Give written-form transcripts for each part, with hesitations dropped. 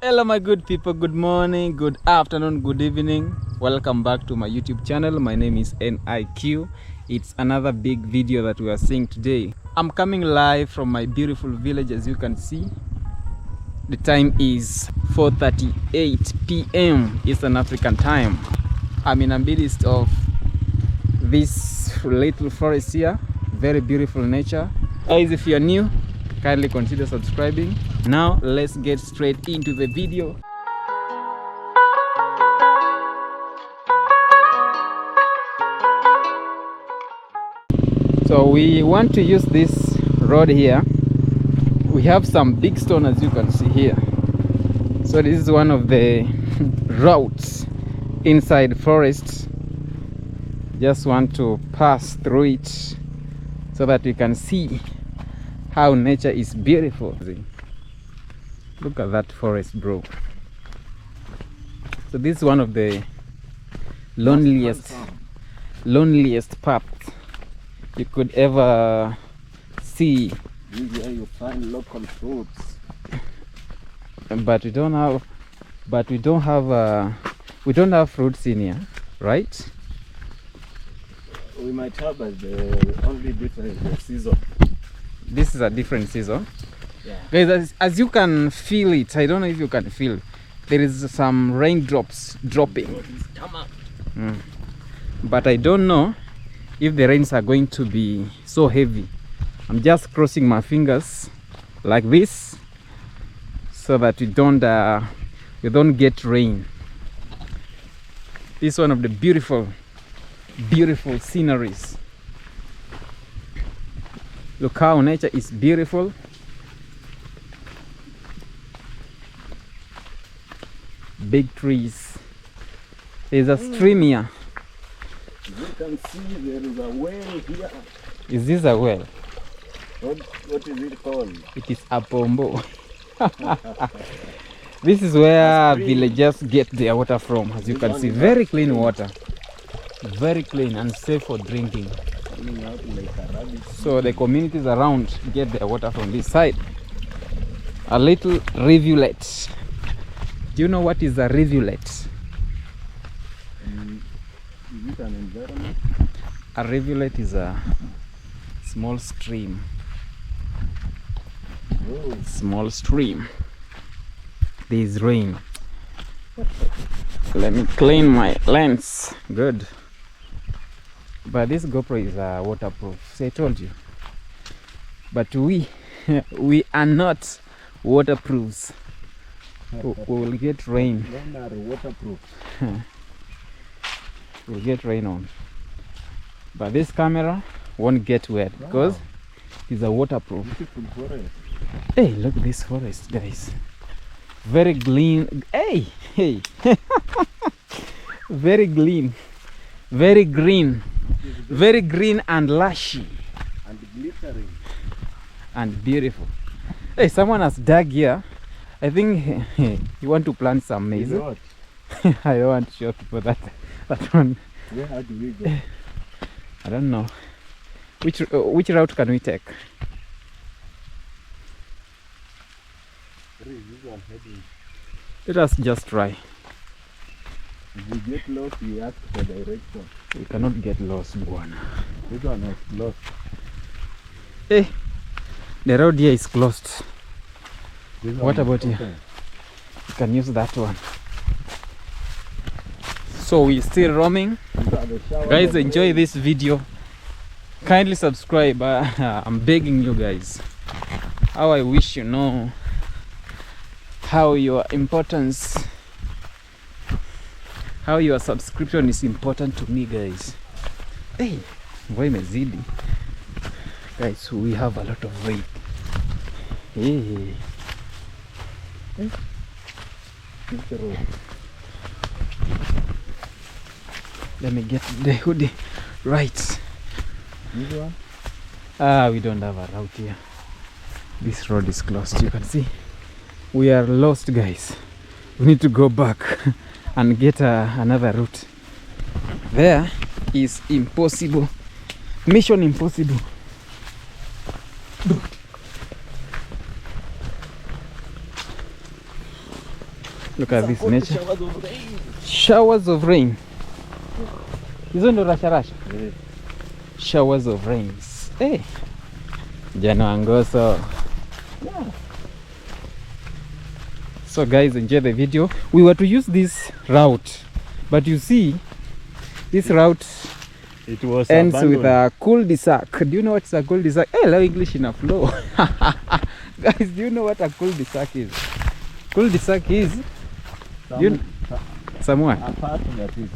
Hello my good people, good morning, good afternoon, good evening. Welcome back to my YouTube channel. My name is NIQ. It's another big video that we are seeing today. I'm coming live from my beautiful village. As you can see, the time is 4:38 p.m. Eastern African time. I'm in the midst of this little forest here. Very beautiful nature. Guys, if you're new, kindly consider subscribing. Now let's get straight into the video. So we want to use this road here. We have some big stone, as you can see here. So this is one of the routes inside forest. Just want to pass through it so that we can see how nature is beautiful. Look at that forest, bro. So this is one of the loneliest paths you could ever see. This is where you find local fruits. But we don't have fruits in here, right? We might have, but the only difference is the season. This is a different season. Yeah. Guys, as you can feel it, I don't know if you can feel, there is some raindrops dropping. But I don't know if the rains are going to be so heavy. I'm just crossing my fingers like this so that we don't get rain. This is one of the beautiful sceneries. Look how nature is beautiful. Big trees. There's a stream here. You can see there is a well here. Is this a well? What is it called? It is a pombo. This is where villagers get their water from. As you can see, very clean water. Very clean and safe for drinking. So the communities around get their water from this side. A little rivulet. Do you know what is a rivulet? Is it an environment? A rivulet is a small stream. Oh. Small stream. There is rain. Let me clean my lens. Good. But this GoPro is waterproof. So I told you. But we are not waterproofs. We will get rain. None are waterproof. We'll get rain on. But this camera won't get wet because it's a waterproof. Beautiful forest. Hey, look at this forest, guys. Very green. Hey. Very green. Very green. Very green and lushy. And glittering. And beautiful. Hey, someone has dug here. I think you want to plant some maize. I don't want to show people that one. Where do we go? I don't know. Which route can we take? Let us just try. If we get lost, we ask for direction. We cannot get lost, Buana. This one is lost. Hey, the road here is closed. What about here? You can use that one. So we're still roaming. Guys, enjoy this video. Kindly subscribe. I'm begging you guys. How I wish you know how your subscription is important to me, guys. Hey, why mezidi? Guys, we have a lot of weight. Hey. Let me get the hoodie right. This one? We don't have a route here. This road is closed. You can see we are lost, guys. We need to go back and get another route. There is impossible. Mission impossible. Look at this nature. Showers of rain. Showers of rain. Hizo ndo rasha rasha. Yeah. Showers of rains. Hey. Jano Angoso. Yeah. So guys, enjoy the video. We were to use this route, but you see, this route It was ends abandoned. with a cul-de-sac. Do you know what's a cul-de-sac? Hey, hello, English in a flow. Guys, do you know what a cul-de-sac is? Cul-de-sac is somewhere. A part that is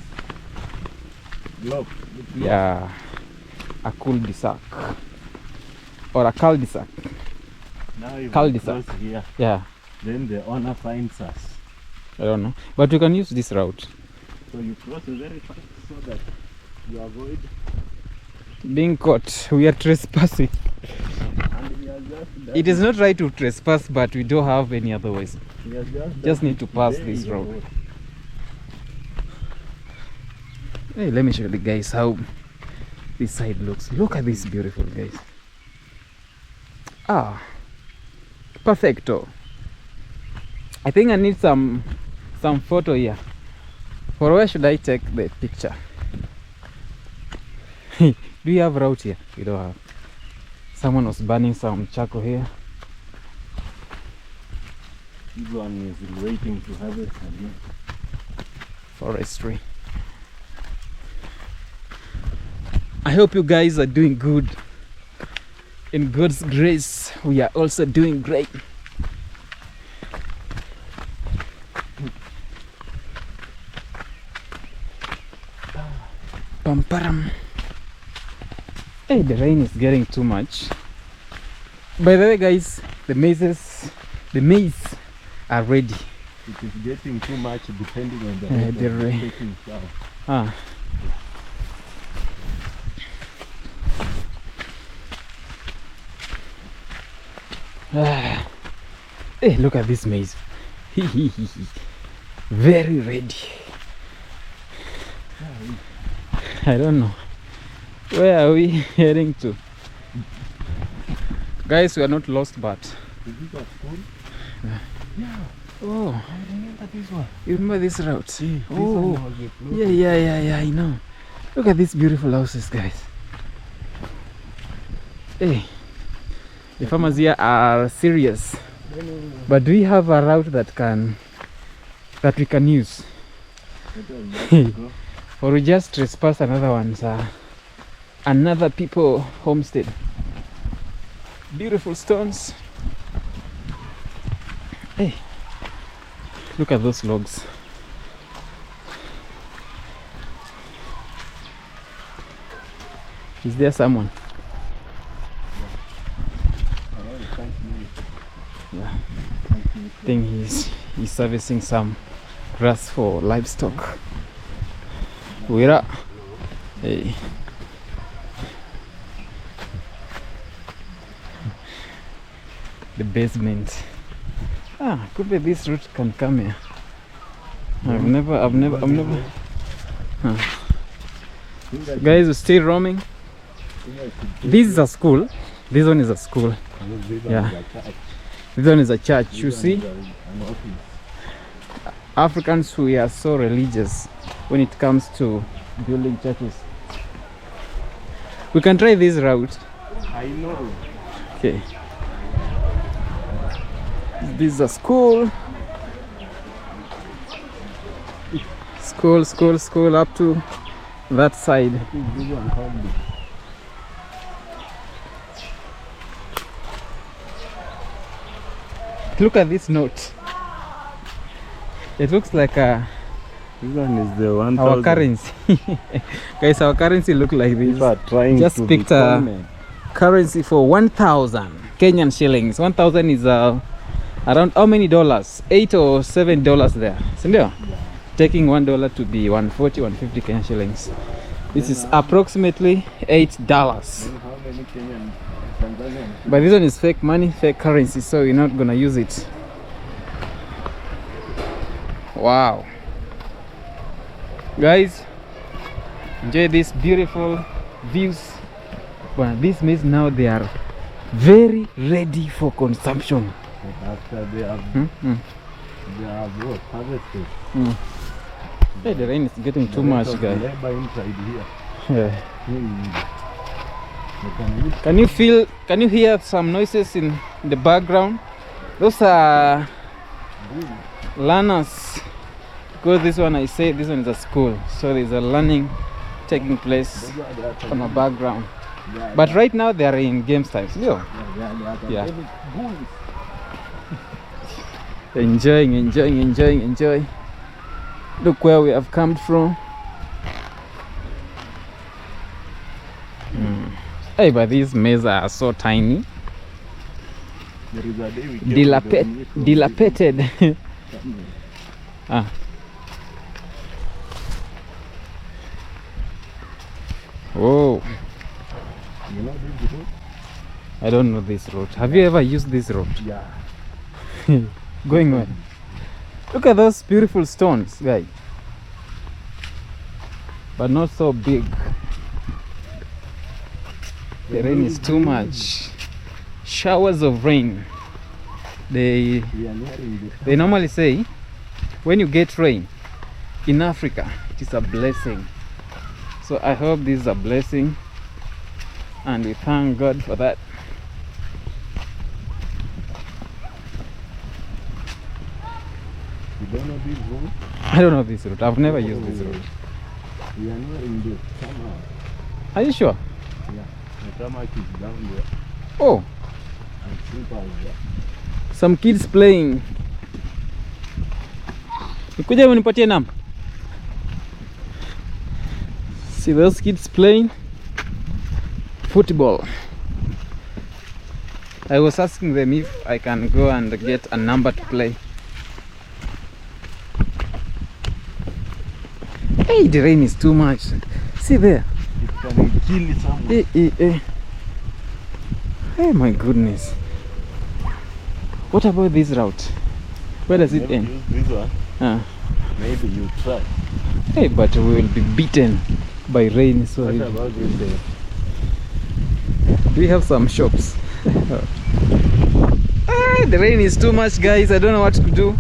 blocked. Yeah, a cul-de-sac or a cul-de-sac. Now if Cul-de-sac. we cross here, Yeah, then the owner finds us. I don't know, but you can use this route. So you cross very fast so that you avoid. Being caught, we are trespassing. And we are just It is not right to trespass, but we don't have any other ways. we are Just need to pass there this you road. go. Hey, let me show you guys how this side looks. Look at this beautiful, guys. Ah, perfecto. I think I need some photo here. For where should I take the picture? Do you have route here? We don't have. Someone was burning some charcoal here. This one is waiting to harvest again. Forestry. I hope you guys are doing good. In God's grace, we are also doing great. Pamparam. Hey, the rain is getting too much. By the way, guys, the maize are ready. It is getting too much depending on the The weather. rain. Taking shower. Ah. Ah. Hey, look at this maize. Very ready. I don't know. Where are we heading to? Guys, we are not lost, but Is it a school? Yeah. Yeah. oh, I remember this one. you remember this route? This Oh, one was a float. yeah, I know. Look at these beautiful houses, guys. Hey, the farmers here are serious. But do we have a route that we can use, or we just trespass another one, sir? Another people homestead. Beautiful stones. Hey, look at those logs. Is there someone? Yeah. I think he's servicing some grass for livestock. Wira. Hey. The basement. Ah, could be this route can come here. I've never. Huh. Guys, we're still roaming. This is a school. This one is a school. Yeah. This one is a church. You see, Africans, we are so religious when it comes to building churches. We can try this route. I know. Okay. This is a school. School up to that side. This one probably. Look at this note. It looks like This one is the 1,000. our currency. Guys, our currency look like this. People are trying Just to picked be a common. currency for 1,000 Kenyan shillings. 1,000 is around how many dollars? $8 or $7 there. Sindio? Yeah. Taking $1 to be 140, 150 Kenyan shillings. This is approximately $8. Then how many Kenyan Tanzanian? But this one is fake money, fake currency, so we're not gonna use it. Wow. Guys, enjoy these beautiful views. But this means now they are very ready for consumption. But after they have They have what? Harvested. Hey, the rain is getting too much, guy. Labor inside here. Yeah. They Can you hear some noises in the background? Those are learners. Because this one this one is a school, so there's a learning taking place on the background. But right now they are in games time. Yeah. Enjoying. Look where we have come from. Hey, but these maize are so tiny. There is a day we Dilapidated. Whoa. You know this road? I don't know this road. Have you ever used this road? Yeah. Going where? Look at those beautiful stones, guy. But not so big. The rain is too much. Showers of rain. They normally say when you get rain in Africa, it is a blessing. So I hope this is a blessing, and we thank God for that. You don't know this road? I don't know this route. I've never used this route. We are not in the summer. Are you sure? Yeah. The summer is down there. Oh, And simple as that. some kids playing. Nikuja unipatie namba. See those kids playing football. I was asking them if I can go and get a number to play. Hey, the rain is too much. See there. It can kill someone. Hey, my goodness. What about this route? Where does it Never end? use this one. Maybe you try. Hey, but we will be beaten by rain. So What about this there? we have some shops. The rain is too much, guys. I don't know what to do.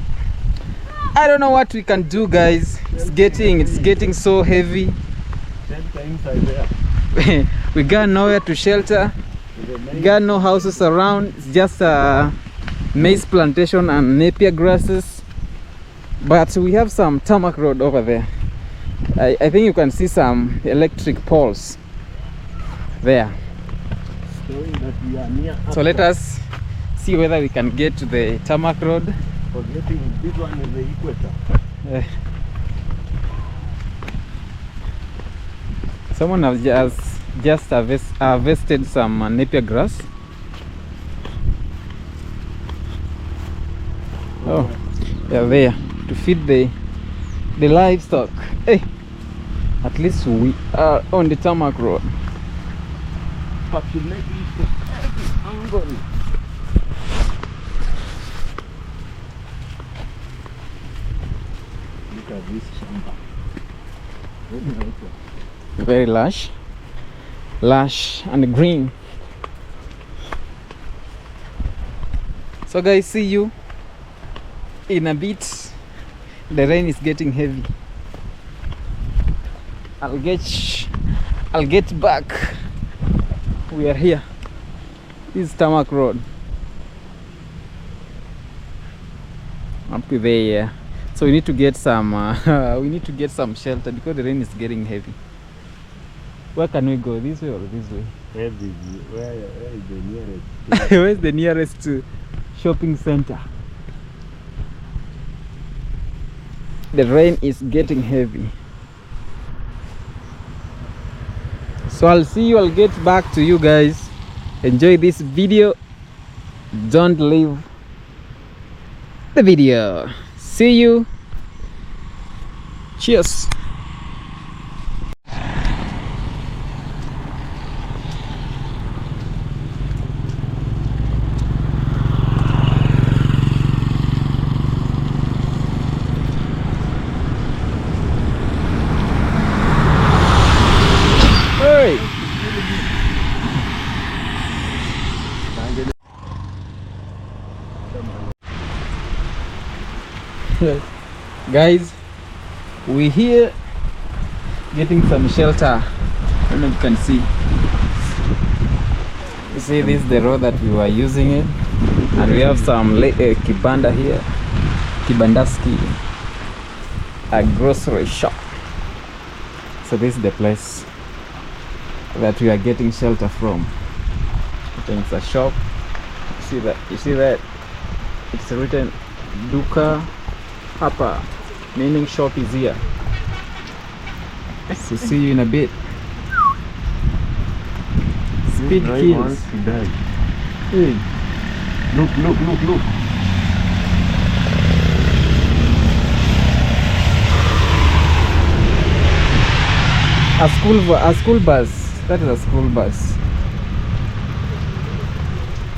I don't know what we can do, guys. It's getting so heavy. 10 times are there. We got nowhere to shelter. We got no houses around. It's just a maize plantation and napier grasses. But we have some tarmac road over there. I think you can see some electric poles there. Showing that we are near So let us see whether we can get to the tarmac road. forgetting this one is the equator. Someone has just harvested some napier grass. Oh, they're there to feed the livestock. Hey, at least we are on the tarmac road. Populated from every angle. Look at this shamba. Very nice one. Very lush and green. So guys, see you in a bit. The rain is getting heavy. I'll get back. We are here. This is tarmac road. Up to there. So we need to get some shelter because the rain is getting heavy. Where can we go? This way or this way? Where is the nearest? Where is the nearest shopping center? The rain is getting heavy. So I'll get back to you guys. Enjoy this video. Don't leave the video. See you. Cheers. Hey. Guys, we here getting some shelter. I don't know if you can see. You see, this is the road that we were using it, and we have some kibanda here, kibandaski, a grocery shop. So this is the place that we are getting shelter from. I think it's a shop. You see that it's written Duka Hapa, meaning shop is here. So see you in a bit. Speed kills. Hey. Look. A school bus. That is a school bus.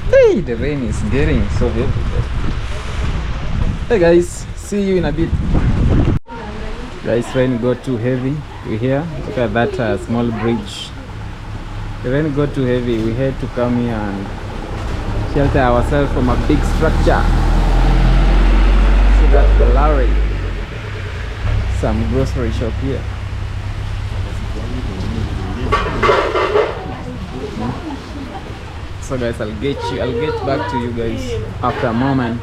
Hey, the rain is getting so heavy. Hey guys, see you in a bit. Guys, rain got too heavy. We're here. Look at that small bridge. The rain got too heavy. We had to come here and shelter ourselves from a big structure. See that the lorry. Some grocery shop here. So guys, I'll get back to you guys after a moment.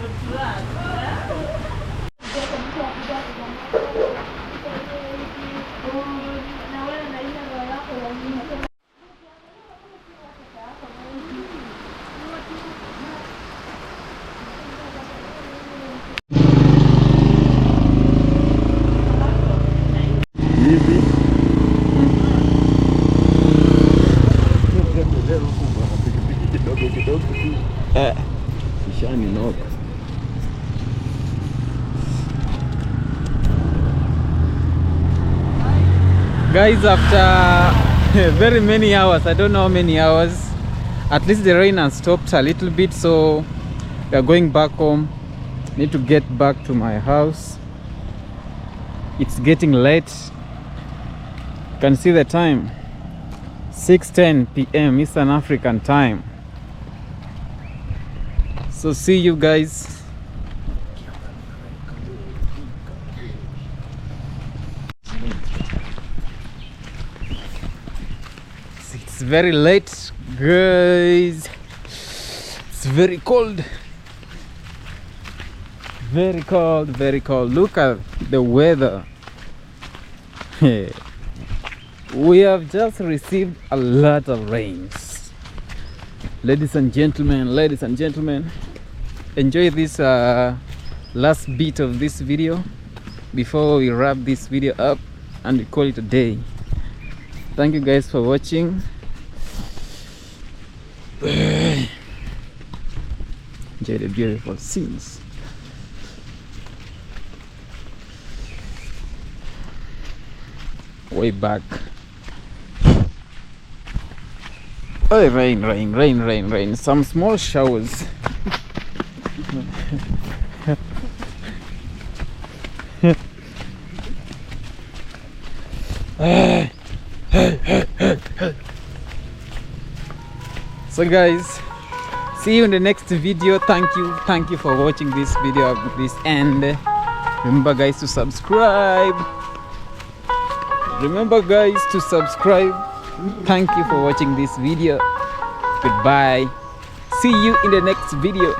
Guys, after very many hours, I don't know how many hours, at least the rain has stopped a little bit, so we are going back home. Need to get back to my house. It's getting late. You can see the time, 6:10 p.m. Eastern African time. So see you guys. It's very late, guys. It's very cold. Very cold. Look at the weather. We have just received a lot of rains. Ladies and gentlemen, enjoy this last bit of this video before we wrap this video up and we call it a day. Thank you guys for watching. Enjoy the beautiful scenes. Way back. Oh, rain. Some small showers. So guys, see you in the next video. Thank you for watching this video up to this end. Remember guys to subscribe. Thank you for watching this video. Goodbye. See you in the next video.